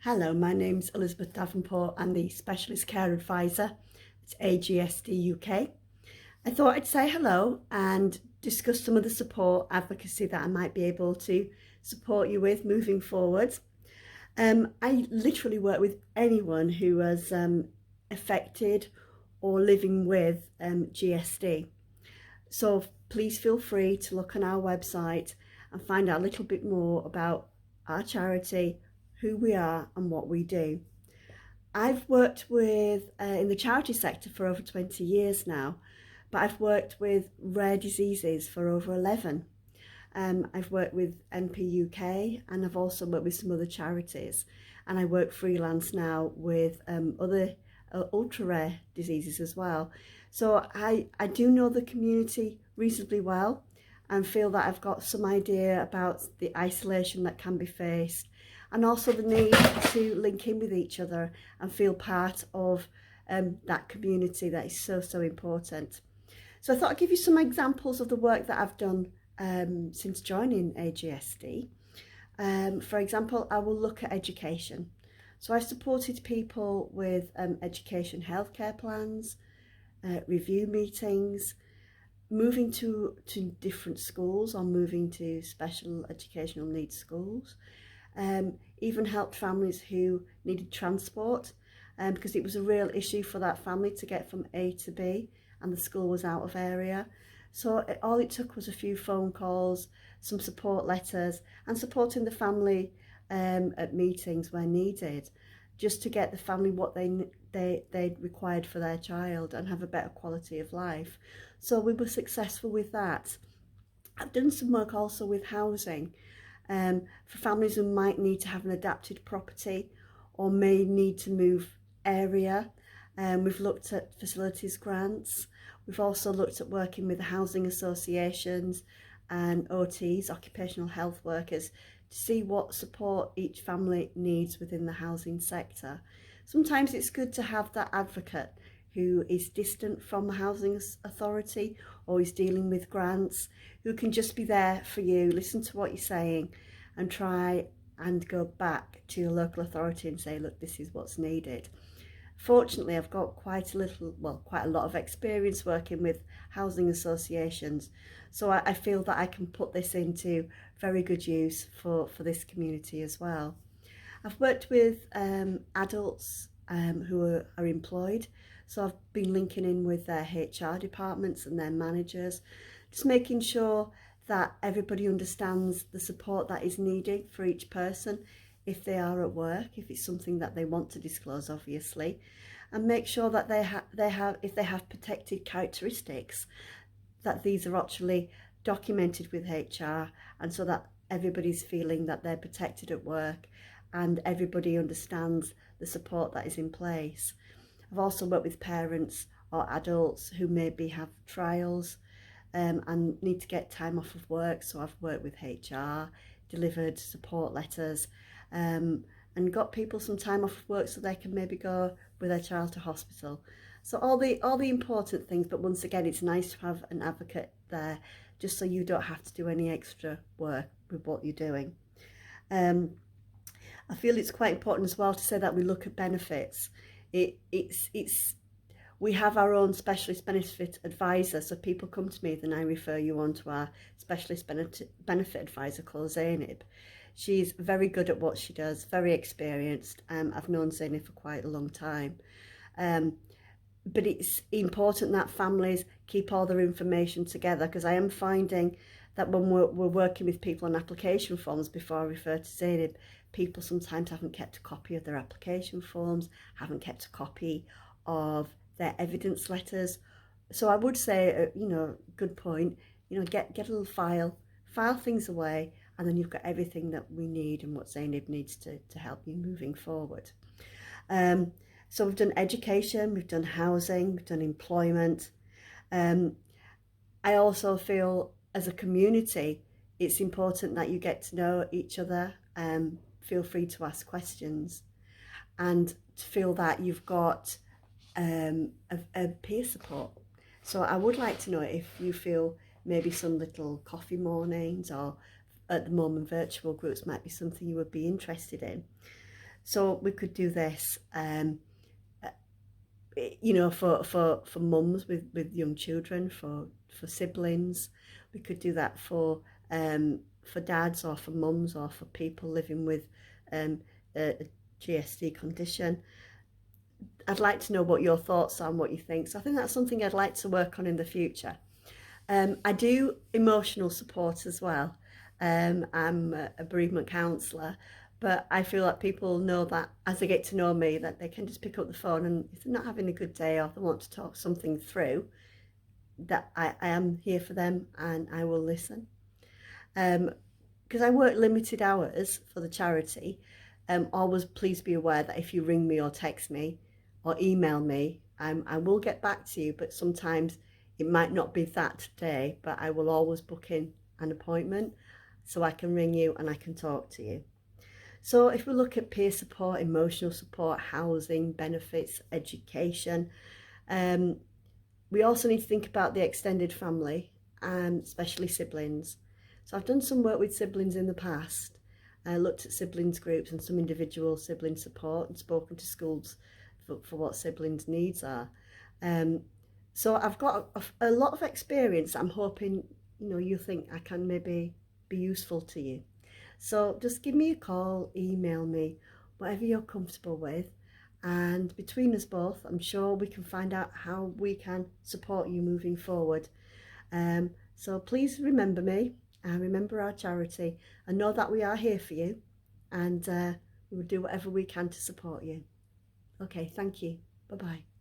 Hello, my name's Elizabeth Davenport. I'm the Specialist Care Advisor at AGSD-UK. I thought I'd say hello and discuss some of the support advocacy that I might be able to support you with moving forward. I literally work with anyone who is affected or living with GSD. So please feel free to look on our website and find out a little bit more about our charity, who we are and what we do. I've worked with in the charity sector for over 20 years now, but I've worked with rare diseases for over 11. I've worked with NP-UK and I've also worked with some other charities, and I work freelance now with other ultra rare diseases as well. So I do know the community reasonably well and feel that I've got some idea about the isolation that can be faced, and also the need to link in with each other and feel part of that community that is so important. So I thought I'd give you some examples of the work that I've done since joining AGSD. For example, I will look at education. So I've supported people with education healthcare plans, review meetings, moving to different schools or moving to special educational needs schools. Even helped families who needed transport because it was a real issue for that family to get from A to B and the school was out of area. So all it took was a few phone calls, some support letters and supporting the family at meetings where needed, just to get the family what they required for their child and have a better quality of life. So we were successful with that. I've done some work also with housing for families who might need to have an adapted property or may need to move area. We've looked at facilities grants. We've also looked at working with the housing associations and OTs, occupational health workers, to see what support each family needs within the housing sector. Sometimes it's good to have that advocate who is distant from the housing authority or is dealing with grants, who can just be there for you, listen to what you're saying and try and go back to your local authority and say, look, this is what's needed. Fortunately, I've got quite a lot of experience working with housing associations, so I feel that I can put this into very good use for this community as well. I've worked with adults who are employed, so I've been linking in with their HR departments and their managers, just making sure that everybody understands the support that is needed for each person if they are at work, if it's something that they want to disclose, obviously, and make sure that if they have protected characteristics, that these are actually documented with HR, and so that everybody's feeling that they're protected at work and everybody understands the support that is in place. I've also worked with parents or adults who maybe have trials and need to get time off of work, so I've worked with HR, delivered support letters, and got people some time off of work so they can maybe go with their child to hospital. So all the important things, but once again, it's nice to have an advocate there just so you don't have to do any extra work with what you're doing. I feel it's quite important as well to say that we look at benefits. We have our own specialist benefit advisor, so people come to me, then I refer you on to our specialist benefit advisor called Zainab. She's very good at what she does, very experienced. I've known Zainab for quite a long time. But it's important that families keep all their information together, because I am finding that when we're working with people on application forms, before I refer to Zainab, people sometimes haven't kept a copy of their application forms, haven't kept a copy of their evidence letters. So I would say, good point, get a little file things away, and then you've got everything that we need and what Zainab needs to help you moving forward. So we've done education, we've done housing, we've done employment. I also feel as a community, it's important that you get to know each other. Feel free to ask questions and to feel that you've got a peer support. So I would like to know if you feel maybe some little coffee mornings or at the moment virtual groups might be something you would be interested in. So we could do this, you know, for mums with young children, for siblings. We could do that for dads or for mums or for people living with a GSD condition. I'd like to know what your thoughts are and what you think. So I think that's something I'd like to work on in the future. I do emotional support as well. I'm a bereavement counsellor, but I feel like people know that as they get to know me, that they can just pick up the phone, and if they're not having a good day or they want to talk something through, that I am here for them and I will listen. Because I work limited hours for the charity, always please be aware that if you ring me or text me or email me, I will get back to you, but sometimes it might not be that day, but I will always book in an appointment so I can ring you and I can talk to you. So if we look at peer support, emotional support, housing, benefits, education, we also need to think about the extended family, especially siblings. So I've done some work with siblings in the past. I looked at siblings groups and some individual sibling support and spoken to schools for what siblings' needs are. So I've got a lot of experience. I'm hoping, you know, you think I can maybe be useful to you. So just give me a call, email me, whatever you're comfortable with. And between us both, I'm sure we can find out how we can support you moving forward. So please remember me and remember our charity and know that we are here for you, and we will do whatever we can to support you. Okay, thank you. Bye-bye.